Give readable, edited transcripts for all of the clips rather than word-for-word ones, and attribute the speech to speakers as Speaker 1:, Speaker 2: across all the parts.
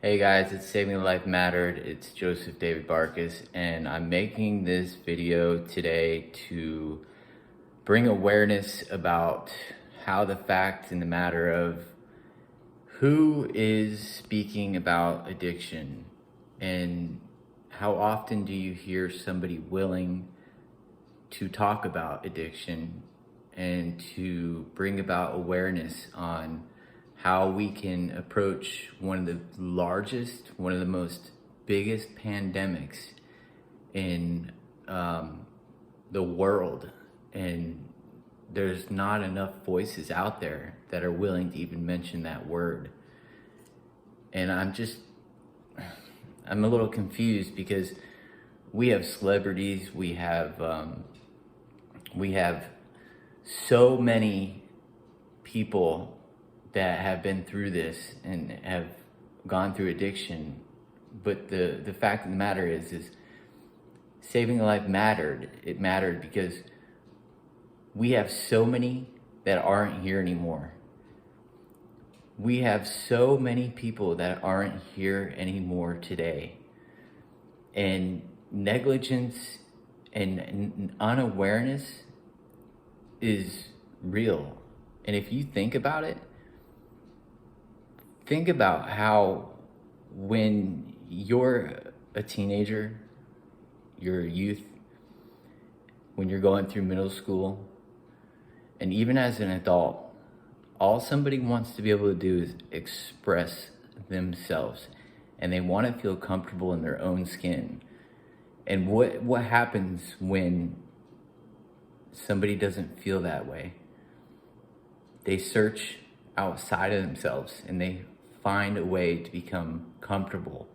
Speaker 1: Hey guys, it's Saving Life Mattered. It's Joseph David Barkus, and I'm making this video today to bring awareness about how the fact and the matter of who is speaking about addiction, and how often do you hear somebody willing to talk about addiction and to bring about awareness on how we can approach one of the largest, one of the most biggest pandemics in the world. And there's not enough voices out there that are willing to even mention that word. And I'm a little confused because we have celebrities, we have so many people that have been through this and have gone through addiction. But the fact of the matter is saving a life mattered. It mattered because we have so many that aren't here anymore. We have so many people that aren't here anymore today. And negligence and unawareness is real. And if you think about it, think about how when you're a teenager, you're a youth, when you're going through middle school, and even as an adult, all somebody wants to be able to do is express themselves, and they want to feel comfortable in their own skin. And what happens when somebody doesn't feel that way? They search outside of themselves and they find a way to become comfortable.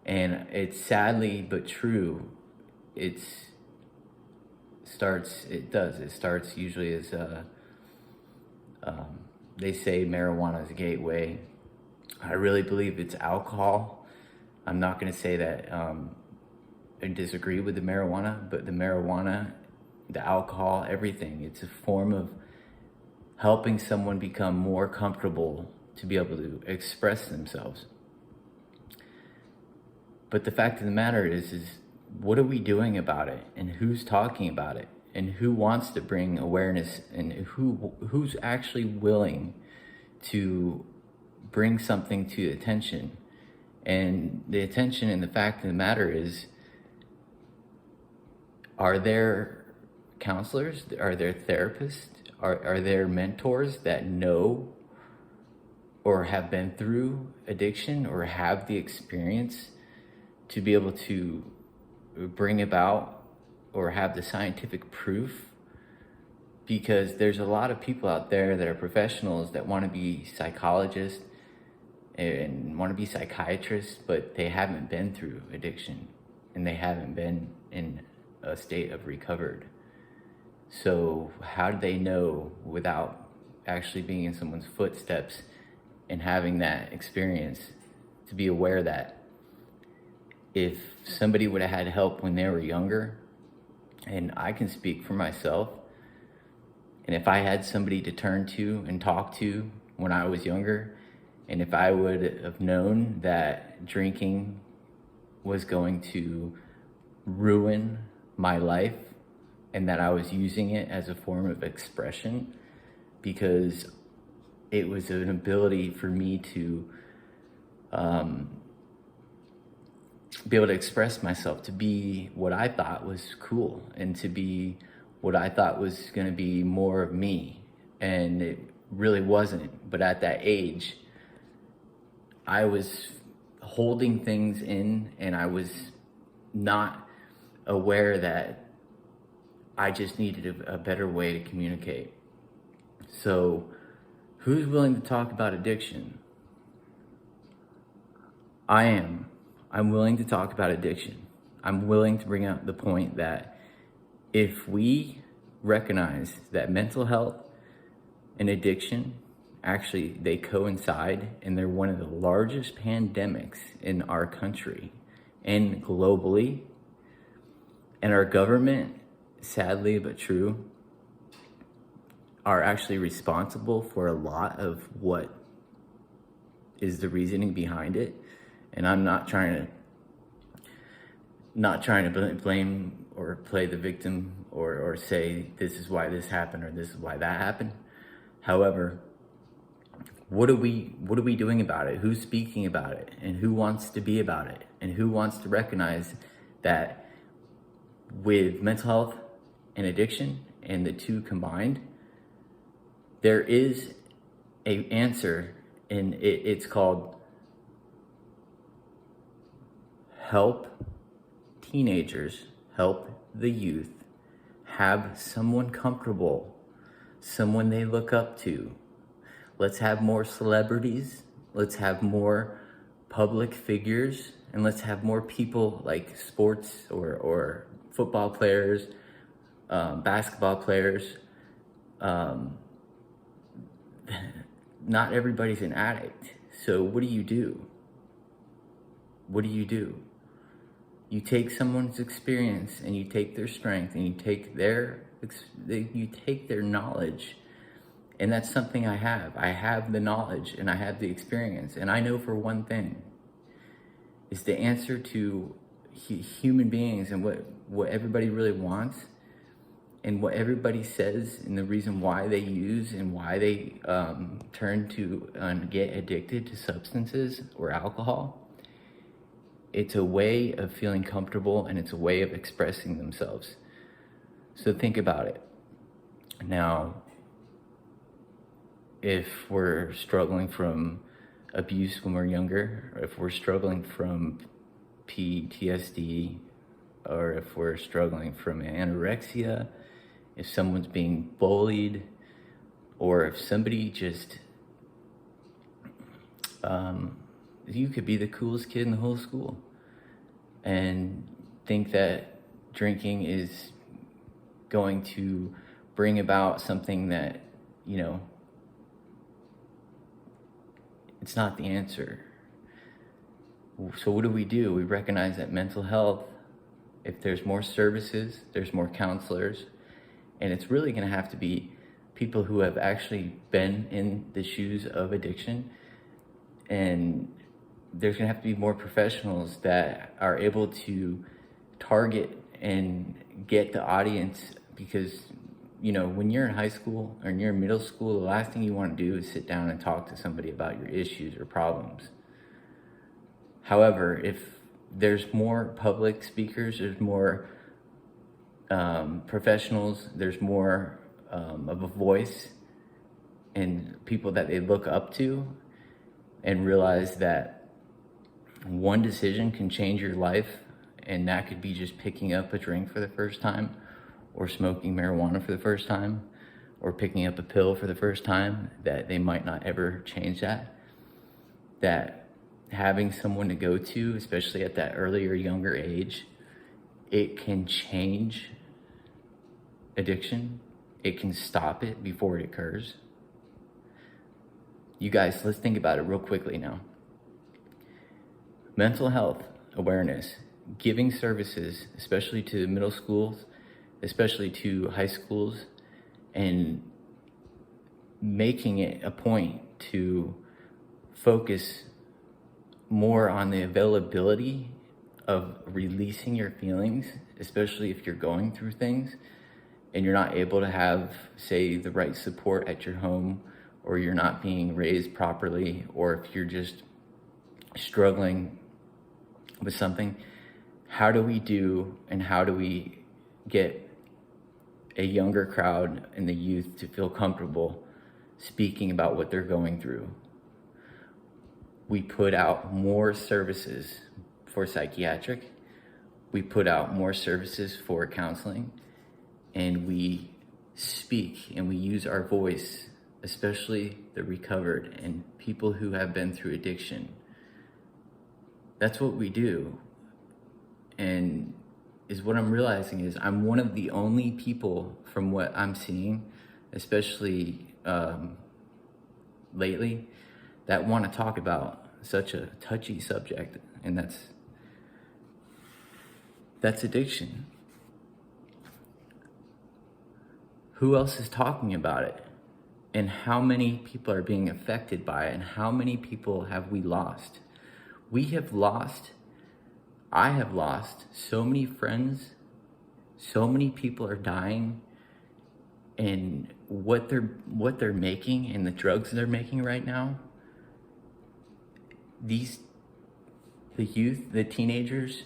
Speaker 1: And it's sadly but true, it starts usually as they say marijuana is a gateway. I really believe it's alcohol. I'm not going to say that I disagree with the marijuana, but the marijuana, the alcohol, everything, it's a form of helping someone become more comfortable to be able to express themselves. But the fact of the matter is what are we doing about it, and who's talking about it, and who wants to bring awareness, and who's actually willing to bring something to attention? And the attention and the fact of the matter is, are there counselors? Are there therapists? Are there mentors that know or have been through addiction or have the experience to be able to bring about or have the scientific proof? Because there's a lot of people out there that are professionals that want to be psychologists and want to be psychiatrists, but they haven't been through addiction and they haven't been in a state of recovered. So how do they know, without actually being in someone's footsteps and having that experience, to be aware that if somebody would have had help when they were younger, and I can speak for myself, and if I had somebody to turn to and talk to when I was younger, and if I would have known that drinking was going to ruin my life and that I was using it as a form of expression, because it was an ability for me to be able to express myself, to be what I thought was cool, and to be what I thought was going to be more of me. And it really wasn't. But at that age, I was holding things in, and I was not aware that I just needed a better way to communicate. So who's willing to talk about addiction? I am. I'm willing to talk about addiction. I'm willing to bring up the point that if we recognize that mental health and addiction, actually they coincide, and they're one of the largest pandemics in our country and globally, and our government, sadly but true, are actually responsible for a lot of what is the reasoning behind it. And I'm not trying to blame or play the victim or say this is why this happened or this is why that happened. However, what are we doing about it? Who's speaking about it? And who wants to be about it? And who wants to recognize that with mental health and addiction and the two combined, there is an answer, and it's called help teenagers, help the youth have someone comfortable, someone they look up to. Let's have more celebrities, let's have more public figures, and let's have more people like sports or football players, basketball players. Not everybody's an addict. So what do you do? What do? You take someone's experience and you take their strength and you take their knowledge. And that's something I have. I have the knowledge and I have the experience. And I know for one thing, is the answer to human beings and what everybody really wants and what everybody says and the reason why they use and why they turn to and get addicted to substances or alcohol. It's a way of feeling comfortable and it's a way of expressing themselves. So think about it. Now, if we're struggling from abuse when we're younger, or if we're struggling from PTSD, or if we're struggling from anorexia, if someone's being bullied, or if somebody just, you could be the coolest kid in the whole school and think that drinking is going to bring about something that, it's not the answer. So what do? We recognize that mental health, if there's more services, there's more counselors, and it's really going to have to be people who have actually been in the shoes of addiction, and there's going to have to be more professionals that are able to target and get the audience, because when you're in high school or you're in middle school, the last thing you want to do is sit down and talk to somebody about your issues or problems. However, if there's more public speakers, there's more professionals, there's more of a voice and people that they look up to and realize that one decision can change your life, and that could be just picking up a drink for the first time, or smoking marijuana for the first time, or picking up a pill for the first time, that they might not ever change that having someone to go to, especially at that earlier, younger age, it can change addiction. It can stop it before it occurs. You guys, let's think about it real quickly now. Mental health awareness, giving services, especially to middle schools, especially to high schools, and making it a point to focus more on the availability of releasing your feelings, especially if you're going through things and you're not able to have, say, the right support at your home, or you're not being raised properly, or if you're just struggling with something. How do we get a younger crowd and the youth to feel comfortable speaking about what they're going through? We put out more services for psychiatric, we put out more services for counseling, and we speak and we use our voice, especially the recovered and people who have been through addiction. That's what we do. And is what I'm realizing is I'm one of the only people, from what I'm seeing, especially lately, that want to talk about such a touchy subject, and that's addiction. Who else is talking about it? and how many people are being affected by it, and how many people have we lost. We have lost, I have lost so many friends, so many people are dying, and what they're making and the drugs they're making right now, the youth, the teenagers,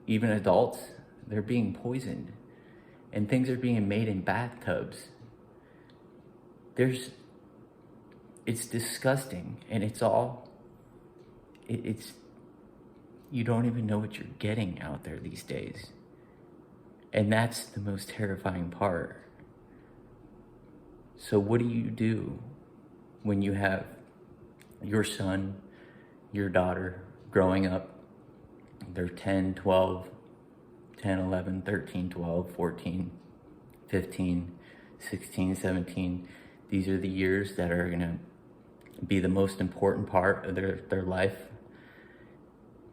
Speaker 1: even adults, they're being poisoned, and things are being made in bathtubs. It's disgusting, and it's you don't even know what you're getting out there these days. And that's the most terrifying part. So what do you do when you have your son, your daughter growing up? They're 10, 12, 10, 11, 13, 12, 14, 15, 16, 17. These are the years that are going to be the most important part of their life.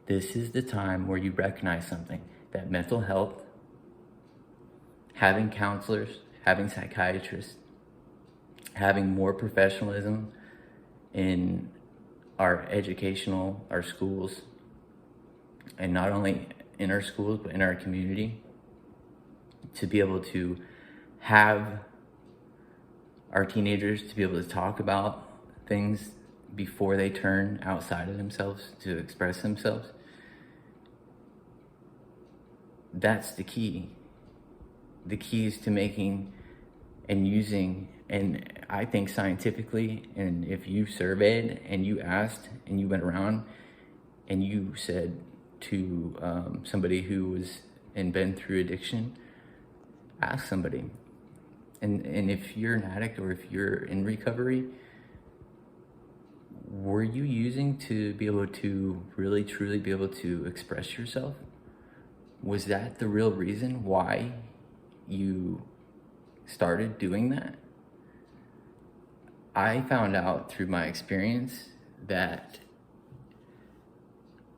Speaker 1: This is the time where you recognize something, that mental health, having counselors, having psychiatrists, having more professionalism in our schools, and not only in our schools, but in our community, to be able to have our teenagers to be able to talk about things before they turn outside of themselves to express themselves. That's the key. The key is to making and using, and I think scientifically, and if you surveyed and you asked and you went around and you said to somebody who was and been through addiction, ask somebody. And if you're an addict or if you're in recovery, were you using to be able to really truly be able to express yourself? Was that the real reason why you started doing that? I found out through my experience that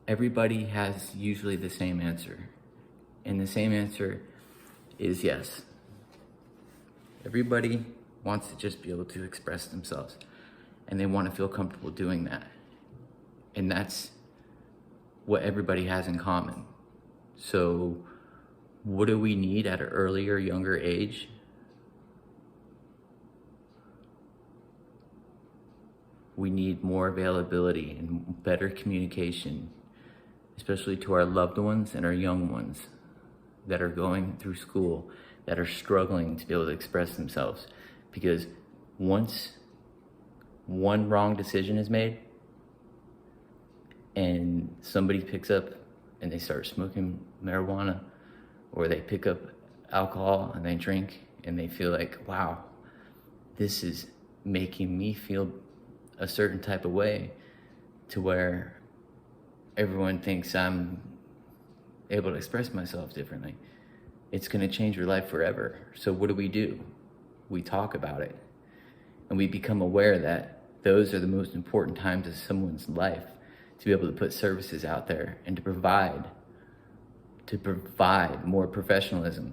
Speaker 1: everybody has usually the same answer. And the same answer is yes. Everybody wants to just be able to express themselves, and they want to feel comfortable doing that. And that's what everybody has in common. So what do we need at an earlier, younger age? We need more availability and better communication, especially to our loved ones and our young ones that are going through school, that are struggling to be able to express themselves. Because once one wrong decision is made and somebody picks up and they start smoking marijuana, or they pick up alcohol and they drink and they feel like, wow, this is making me feel a certain type of way, to where everyone thinks I'm able to express myself differently. It's going to change your life forever. So what do? We talk about it, and we become aware that those are the most important times of someone's life, to be able to put services out there and to provide more professionalism,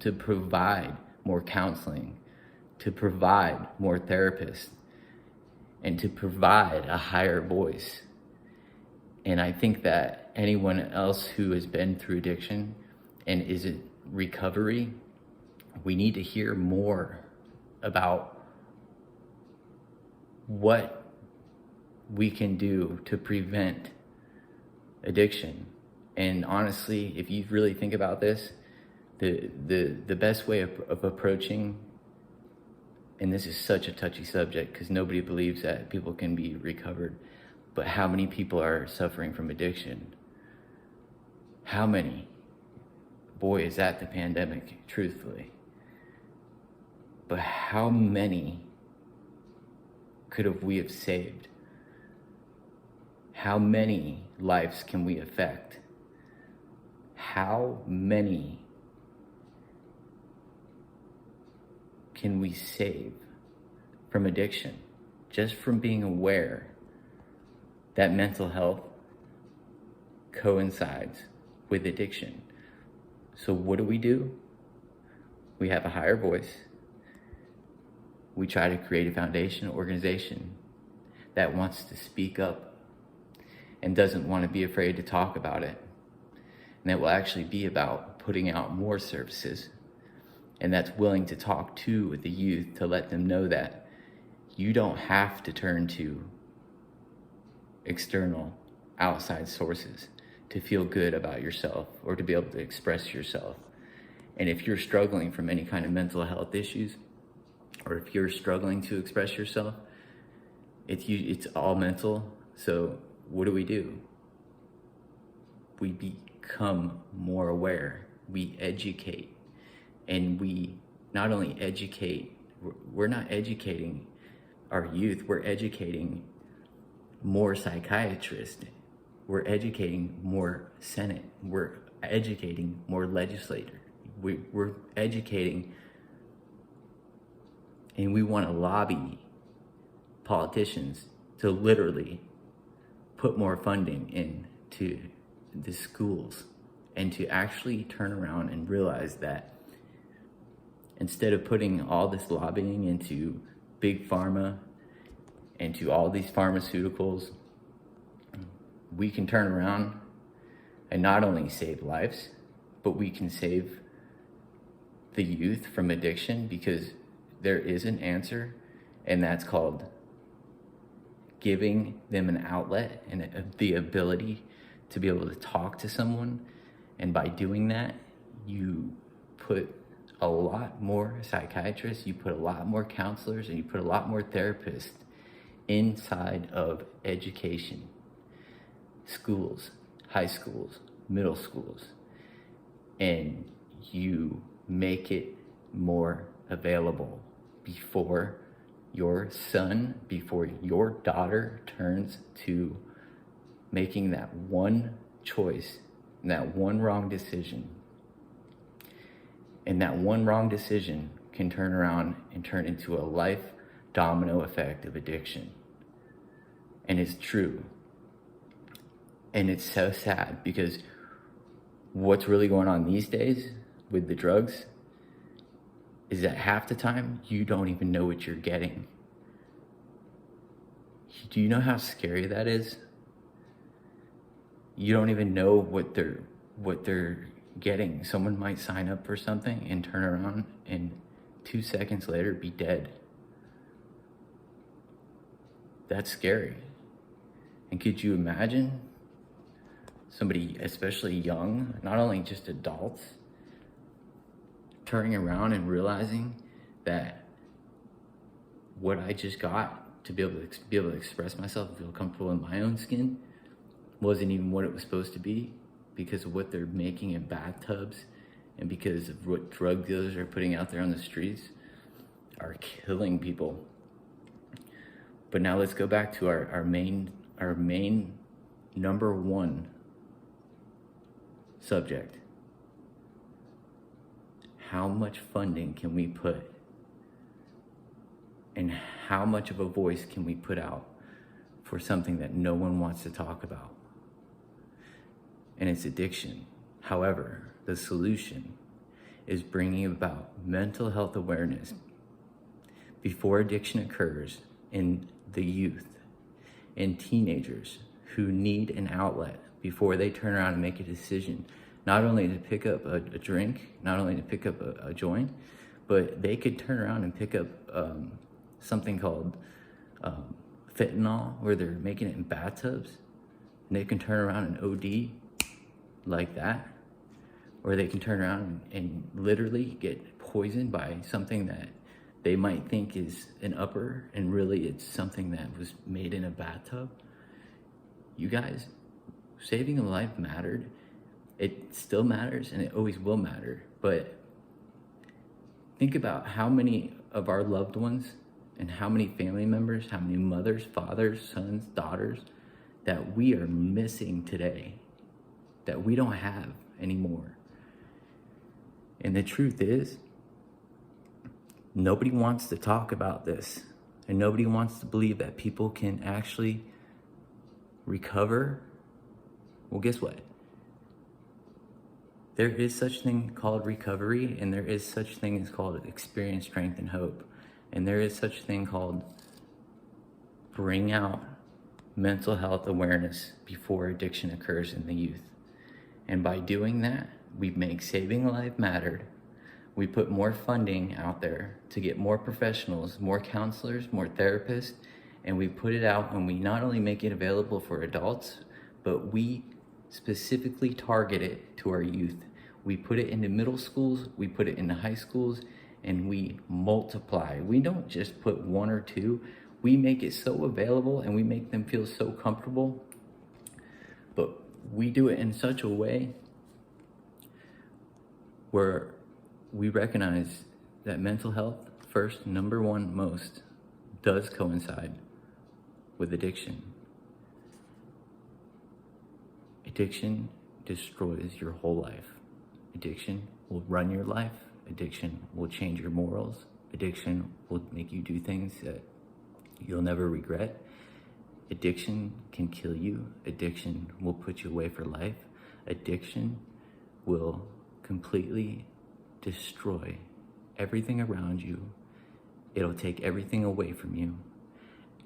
Speaker 1: to provide more counseling, to provide more therapists, and to provide a higher voice. And I think that anyone else who has been through addiction and is in recovery, we need to hear more about what we can do to prevent addiction. And honestly, if you really think about this, the best way of approaching, and this is such a touchy subject because nobody believes that people can be recovered, but how many people are suffering from addiction? How many? Boy, is that the pandemic, truthfully. But how many we have saved? How many lives can we affect? How many can we save from addiction, just from being aware that mental health coincides with addiction? So what do? We have a higher voice. we try to create a foundation organization that wants to speak up and doesn't want to be afraid to talk about it. And that will actually be about putting out more services, and that's willing to talk to the youth to let them know that you don't have to turn to external outside sources to feel good about yourself or to be able to express yourself. And if you're struggling from any kind of mental health issues, or if you're struggling to express yourself, it's all mental. So what do? We become more aware. We educate. And we not only educate, we're not educating our youth, we're educating more psychiatrists. We're educating more Senate. We're educating more legislators. We're educating, and we want to lobby politicians to literally put more funding into the schools and to actually turn around and realize that instead of putting all this lobbying into big pharma, into all these pharmaceuticals, we can turn around and not only save lives, but we can save the youth from addiction, because there is an answer, and that's called giving them an outlet and the ability to be able to talk to someone. And by doing that, you put a lot more psychiatrists, you put a lot more counselors, and you put a lot more therapists inside of education, schools, high schools, middle schools, and you make it more available before your son, before your daughter turns to making that one choice, that one wrong decision. And that one wrong decision can turn around and turn into a life domino effect of addiction. And it's true. And it's so sad, because what's really going on these days with the drugs is that half the time you don't even know what you're getting. Do you know how scary that is? You don't even know what they're getting. Someone might sign up for something and turn around and 2 seconds later be dead. That's scary. And could you imagine somebody, especially young, not only just adults, turning around and realizing that what I just got to be able to express myself and feel comfortable in my own skin wasn't even what it was supposed to be, because of what they're making in bathtubs and because of what drug dealers are putting out there on the streets are killing people. But now let's go back to our main number one subject. How much funding can we put, and how much of a voice can we put out for something that no one wants to talk about? And it's addiction. However, the solution is bringing about mental health awareness before addiction occurs in the youth and teenagers who need an outlet before they turn around and make a decision, not only to pick up a drink, not only to pick up a joint, but they could turn around and pick up something called fentanyl, where they're making it in bathtubs, and they can turn around and OD like that, or they can turn around and literally get poisoned by something that they might think is an upper, and really it's something that was made in a bathtub. You guys, saving a life mattered. It still matters, and it always will matter. But think about how many of our loved ones and how many family members, how many mothers, fathers, sons, daughters that we are missing today, that we don't have anymore. And the truth is, nobody wants to talk about this, and nobody wants to believe that people can actually recover. Well, guess what? There is such thing called recovery, and there is such thing as called experience, strength, and hope. And there is such a thing called bring out mental health awareness before addiction occurs in the youth. And by doing that, we make Saving a Life Mattered. We put more funding out there to get more professionals, more counselors, more therapists, and we put it out and we not only make it available for adults, but we specifically target it to our youth. We put it into middle schools, we put it into high schools, and we multiply. We don't just put one or two, we make it so available and we make them feel so comfortable, but we do it in such a way where we recognize that mental health, first, number one most, does coincide with addiction. Addiction destroys your whole life. Addiction will run your life. Addiction will change your morals. Addiction will make you do things that you'll never regret. Addiction can kill you. Addiction will put you away for life. Addiction will completely destroy everything around you. It'll take everything away from you,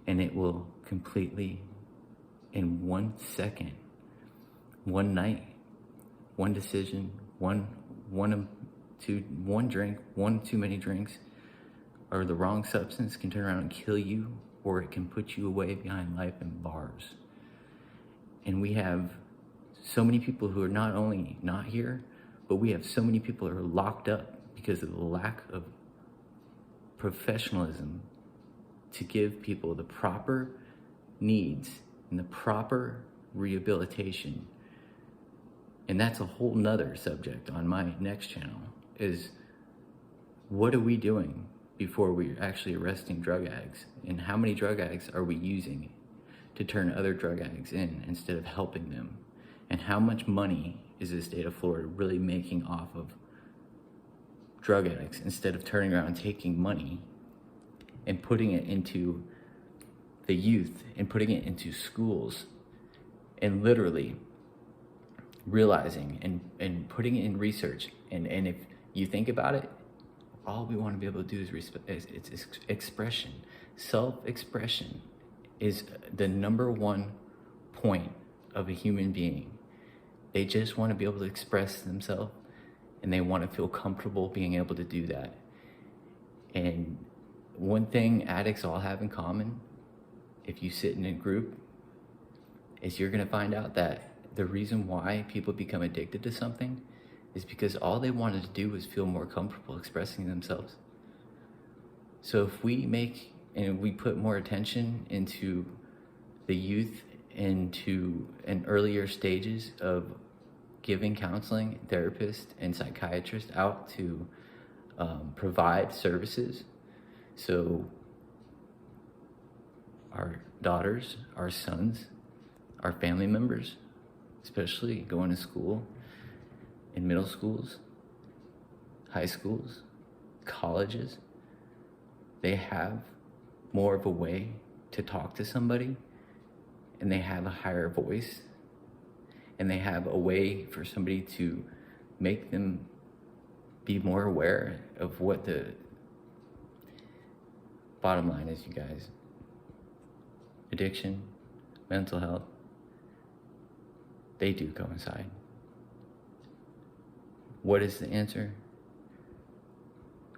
Speaker 1: and it will completely, in 1 second, one night, one decision, one drink, one too many drinks, or the wrong substance can turn around and kill you, or it can put you away behind life in bars. And we have so many people who are not only not here, but we have so many people who are locked up because of the lack of professionalism to give people the proper needs and the proper rehabilitation. And that's a whole nother subject on my next channel, is what are we doing before we're actually arresting drug addicts? And how many drug addicts are we using to turn other drug addicts in instead of helping them? And how much money is the state of Florida really making off of drug addicts instead of turning around and taking money and putting it into the youth and putting it into schools and literally realizing and putting it in research. And if you think about it, all we want to be able to do is it's expression. Self-expression is the number one point of a human being. They just want to be able to express themselves, and they want to feel comfortable being able to do that. And one thing addicts all have in common, if you sit in a group, is you're going to find out that the reason why people become addicted to something is because all they wanted to do was feel more comfortable expressing themselves. So if we make and we put more attention into the youth, into an earlier stages of giving counseling, therapists, and psychiatrists out to provide services, so our daughters, our sons, our family members, especially going to school, in middle schools, high schools, colleges, they have more of a way to talk to somebody, and they have a higher voice, and they have a way for somebody to make them be more aware of what the bottom line is, you guys. Addiction, mental health, they do coincide. What is the answer?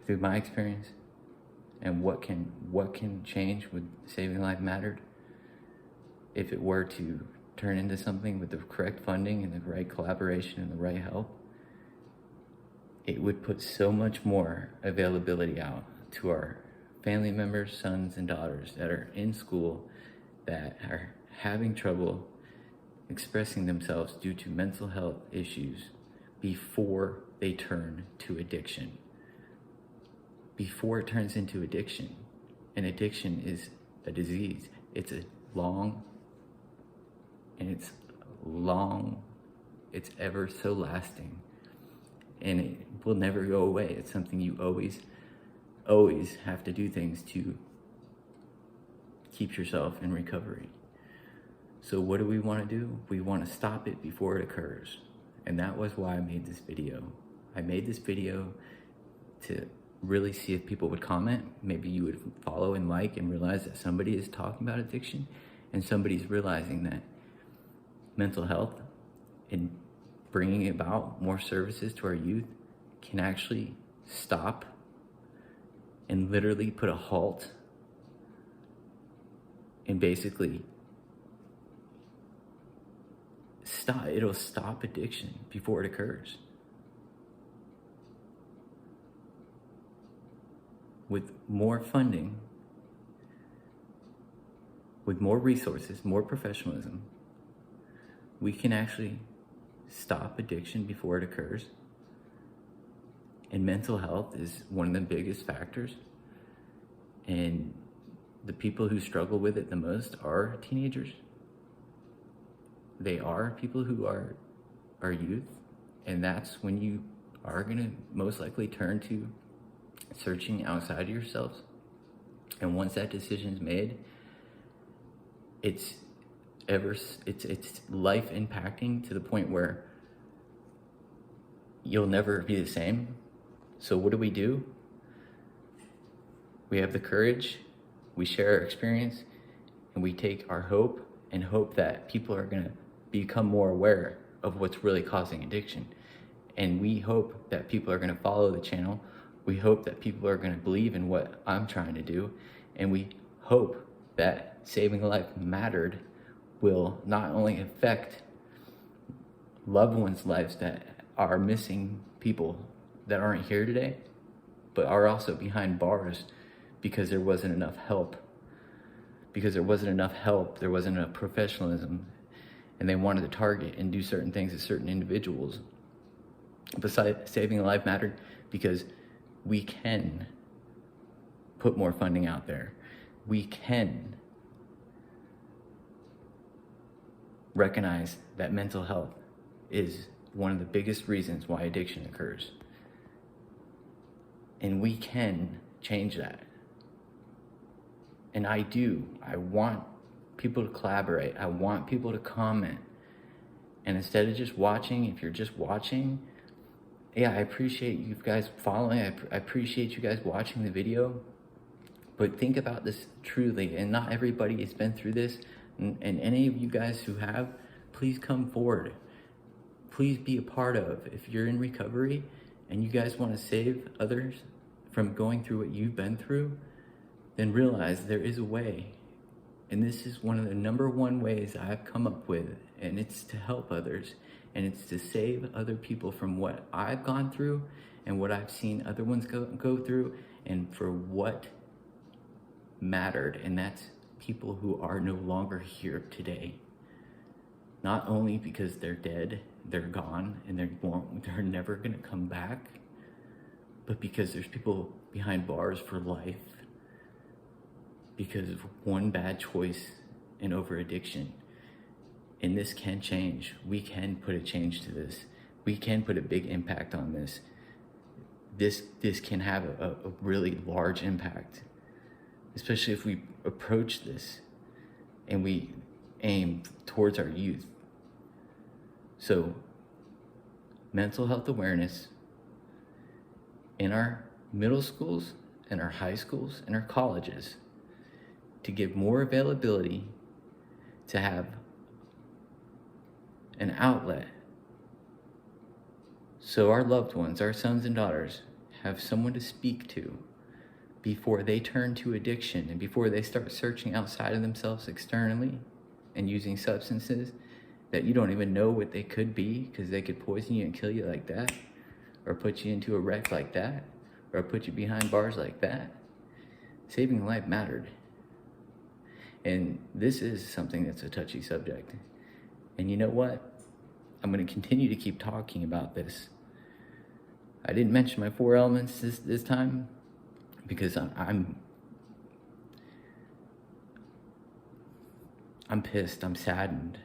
Speaker 1: Through my experience, and what can change with Saving Life Mattered, if it were to turn into something with the correct funding and the right collaboration and the right help, it would put so much more availability out to our family members, sons and daughters that are in school, that are having trouble expressing themselves due to mental health issues before they turn to addiction. Before it turns into addiction. And addiction is a disease. It's it's ever so lasting, and it will never go away. It's something you always have to do things to keep yourself in recovery. So what do we want to do? We want to stop it before it occurs. And that was why I made this video. I made this video to really see if people would comment. Maybe you would follow and like and realize that somebody is talking about addiction and somebody's realizing that mental health and bringing about more services to our youth can actually stop and literally put a halt and basically it'll stop addiction before it occurs. With more funding, with more resources, more professionalism, we can actually stop addiction before it occurs. And mental health is one of the biggest factors. And the people who struggle with it the most are teenagers. They are people who are youth. And that's when you are going to most likely turn to searching outside of yourselves. And once that decision's made, it's life impacting to the point where you'll never be the same. So what do? We have the courage, we share our experience, and we take our hope and hope that people are going to become more aware of what's really causing addiction. And we hope that people are going to follow the channel. We hope that people are going to believe in what I'm trying to do. And we hope that Saving a Life Mattered will not only affect loved ones' lives that are missing people that aren't here today, but are also behind bars because there wasn't enough help. Because there wasn't enough help, there wasn't enough professionalism, and they wanted to target and do certain things to certain individuals. Besides, Saving a Life Mattered because we can put more funding out there. We can recognize that mental health is one of the biggest reasons why addiction occurs. And we can change that. And I want people to collaborate. I want people to comment. And instead of just watching, if you're just watching, yeah, I appreciate you guys following. I appreciate you guys watching the video. But think about this truly. And not everybody has been through this. And any of you guys who have, please come forward. Please be a part of. If you're in recovery and you guys want to save others from going through what you've been through, then realize there is a way. And this is one of the number one ways I've come up with. And it's to help others. And it's to save other people from what I've gone through and what I've seen other ones go through, and for what mattered. And that's people who are no longer here today. Not only because they're dead, they're gone, and they're never going to come back, but because there's people behind bars for life because of one bad choice and over addiction. And this can change. We can put a change to this. We can put a big impact on this. This can have a really large impact, especially if we approach this and we aim towards our youth. So, mental health awareness in our middle schools, in our high schools, in our colleges, to give more availability, to have an outlet so our loved ones, our sons and daughters, have someone to speak to before they turn to addiction and before they start searching outside of themselves externally and using substances that you don't even know what they could be, because they could poison you and kill you like that, or put you into a wreck like that, or put you behind bars like that. Saving a life mattered. And this is something that's a touchy subject. And you know what? I'm going to continue to keep talking about this. I didn't mention my 4 elements this time because I'm pissed, I'm saddened,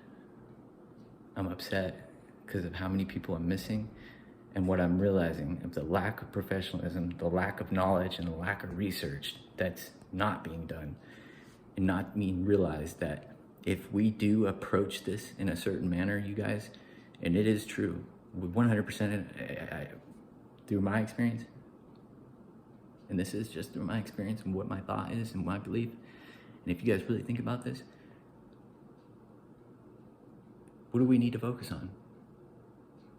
Speaker 1: I'm upset because of how many people I'm missing and what I'm realizing of the lack of professionalism, the lack of knowledge, and the lack of research that's not being done, and not being realized that if we do approach this in a certain manner, you guys, and it is true, with 100%, through my experience, and this is just through my experience and what my thought is and my belief, and if you guys really think about this, what do we need to focus on?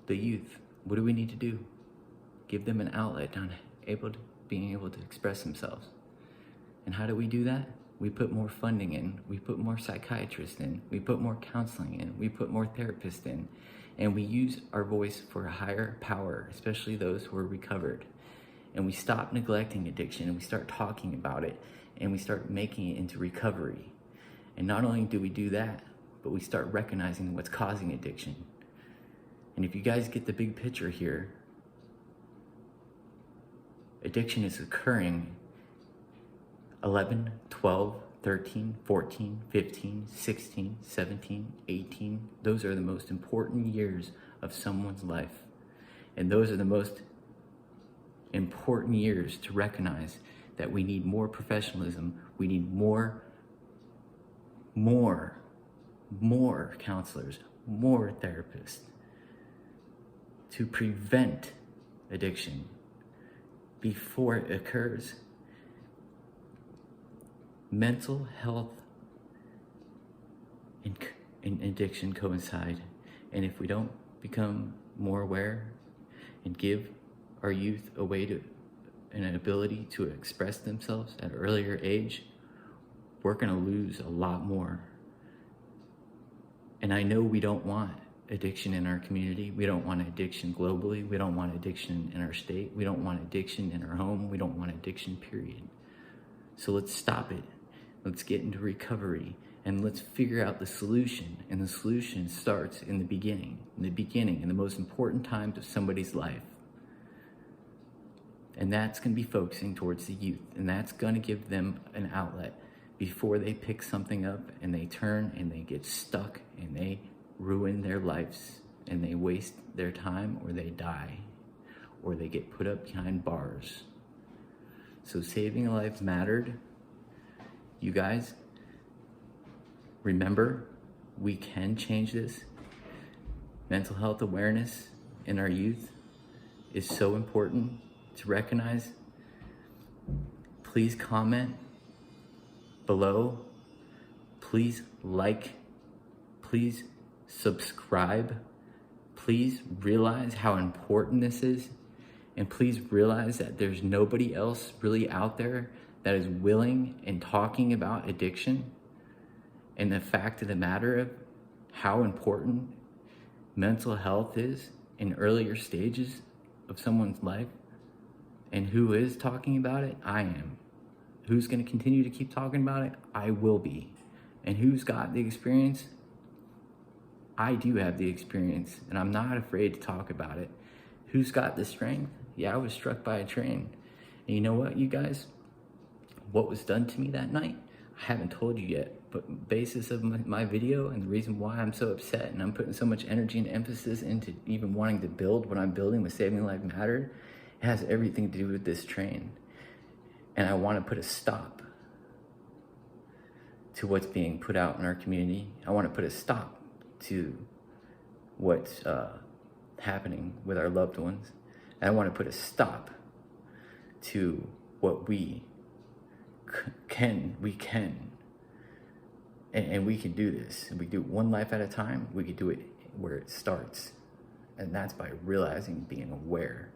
Speaker 1: The youth. What do we need to do? Give them an outlet on being able to express themselves. And how do we do that? We put more funding in, we put more psychiatrists in, we put more counseling in, we put more therapists in, and we use our voice for a higher power, especially those who are recovered. And we stop neglecting addiction, and we start talking about it, and we start making it into recovery. And not only do we do that, but we start recognizing what's causing addiction. And if you guys get the big picture here, addiction is occurring 11, 12, 13, 14, 15, 16, 17, 18. Those are the most important years of someone's life. And those are the most important years to recognize that we need more professionalism. We need more counselors, more therapists to prevent addiction before it occurs. Mental health and addiction coincide. And if we don't become more aware and give our youth a way to, and an ability to express themselves at an earlier age, we're gonna lose a lot more. And I know we don't want addiction in our community. We don't want addiction globally. We don't want addiction in our state. We don't want addiction in our home. We don't want addiction, period. So let's stop it. Let's get into recovery, and let's figure out the solution. And the solution starts in the beginning, in the most important times of somebody's life. And that's going to be focusing towards the youth, and that's going to give them an outlet before they pick something up and they turn and they get stuck and they ruin their lives and they waste their time, or they die, or they get put up behind bars. So saving a life mattered. You guys, remember, we can change this. Mental health awareness in our youth is so important to recognize. Please comment below. Please like. Please subscribe. Please realize how important this is. And please realize that there's nobody else really out there that is willing and talking about addiction and the fact of the matter of how important mental health is in earlier stages of someone's life. And who is talking about it? I am. Who's going to continue to keep talking about it? I will be. And who's got the experience? I do have the experience, and I'm not afraid to talk about it. Who's got the strength? Yeah, I was struck by a train. And you know what, you guys? What was done to me that night? I haven't told you yet, but basis of my video and the reason why I'm so upset and I'm putting so much energy and emphasis into even wanting to build what I'm building with Saving Life Mattered, it has everything to do with this train. And I want to put a stop to what's being put out in our community. I want to put a stop to what's happening with our loved ones. And I want to put a stop to what we can, and we can do this. And we do it one life at a time. We can do it where it starts. And that's by realizing, being aware.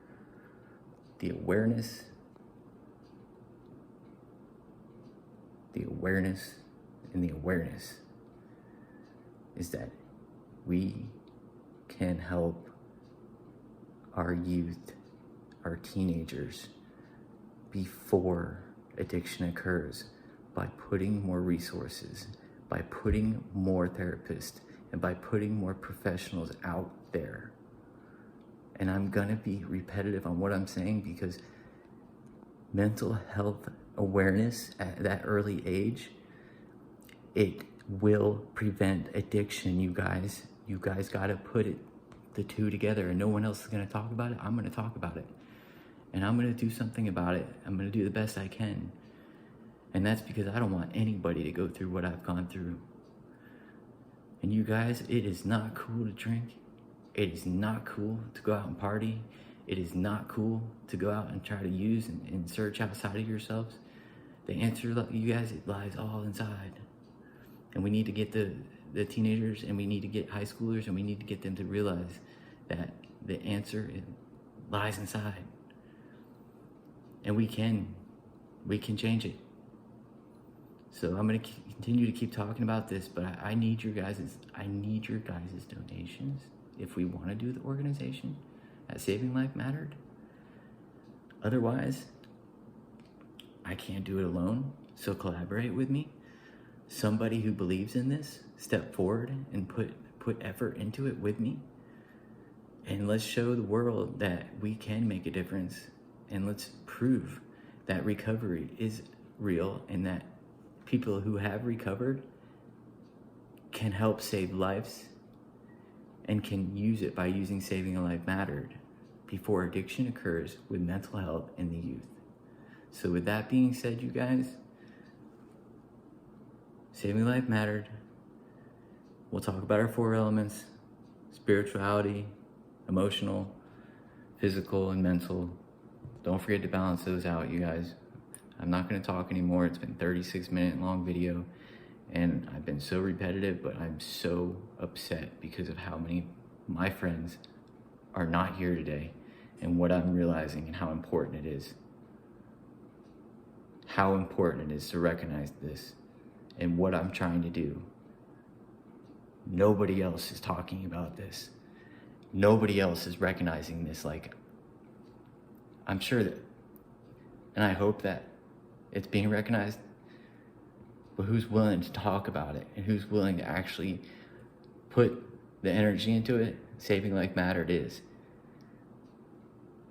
Speaker 1: The awareness and the awareness is that we can help our youth, our teenagers, before addiction occurs by putting more resources, by putting more therapists, and by putting more professionals out there. And I'm gonna be repetitive on what I'm saying because mental health awareness at that early age, it will prevent addiction, you guys. You guys gotta put the two together, and no one else is gonna talk about it. I'm gonna talk about it. And I'm gonna do something about it. I'm gonna do the best I can. And that's because I don't want anybody to go through what I've gone through. And you guys, it is not cool to drink. It is not cool to go out and party. it is not cool to go out and try to use and search outside of yourselves. The answer, you guys, it lies all inside. And we need to get the teenagers, and we need to get high schoolers, and we need to get them to realize that the answer lies inside. And we can change it. So I'm going to continue to keep talking about this, but I need your guys' donations if we want to do the organization at Saving Life Mattered. Otherwise, I can't do it alone. So collaborate with me. Somebody who believes in this, step forward and put effort into it with me. And let's show the world that we can make a difference. And let's prove that recovery is real, and that people who have recovered can help save lives and can use it by using Saving a Life Mattered before addiction occurs with mental health in the youth. So with that being said, you guys, Saving Life Mattered. We'll talk about our 4 elements: spirituality, emotional, physical, and mental. Don't forget to balance those out, you guys. I'm not going to talk anymore. It's been 36-minute long video, and I've been so repetitive, but I'm so upset because of how many my friends are not here today, and what I'm realizing and how important it is. How important it is to recognize this and what I'm trying to do. Nobody else is talking about this. Nobody else is recognizing this. Like, I'm sure that, and I hope that it's being recognized, but who's willing to talk about it and who's willing to actually put the energy into it? Saving Life Mattered is.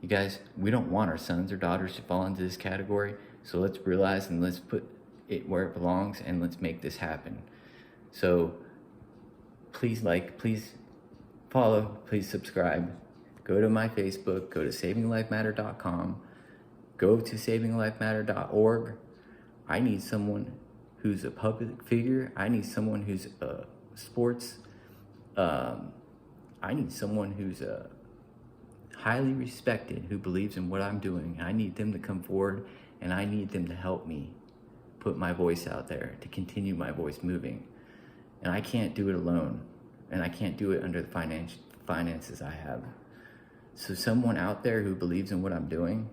Speaker 1: You guys, we don't want our sons or daughters to fall into this category, so let's realize and let's put it where it belongs, and let's make this happen. So please please follow, please subscribe. Go to my Facebook, go to SavingALifeMatter.com, go to SavingALifeMatter.org. I need someone who's a public figure. I need someone who's sports. I need someone who's highly respected, who believes in what I'm doing. I need them to come forward, and I need them to help me put my voice out there, to continue my voice moving. And I can't do it alone, and I can't do it under the finances I have. So someone out there who believes in what I'm doing,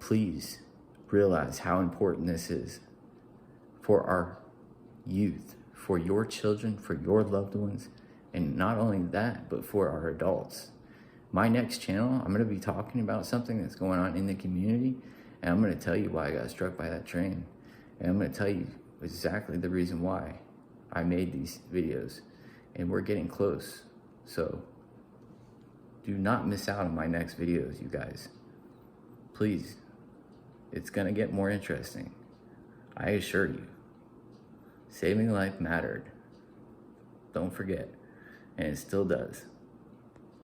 Speaker 1: please realize how important this is for our youth, for your children, for your loved ones, and not only that, but for our adults. My next channel, I'm going to be talking about something that's going on in the community, and I'm going to tell you why I got struck by that train. And I'm going to tell you exactly the reason why I made these videos. And we're getting close. So do not miss out on my next videos, you guys. Please. It's going to get more interesting. I assure you. Saving Life Mattered. Don't forget. And it still does.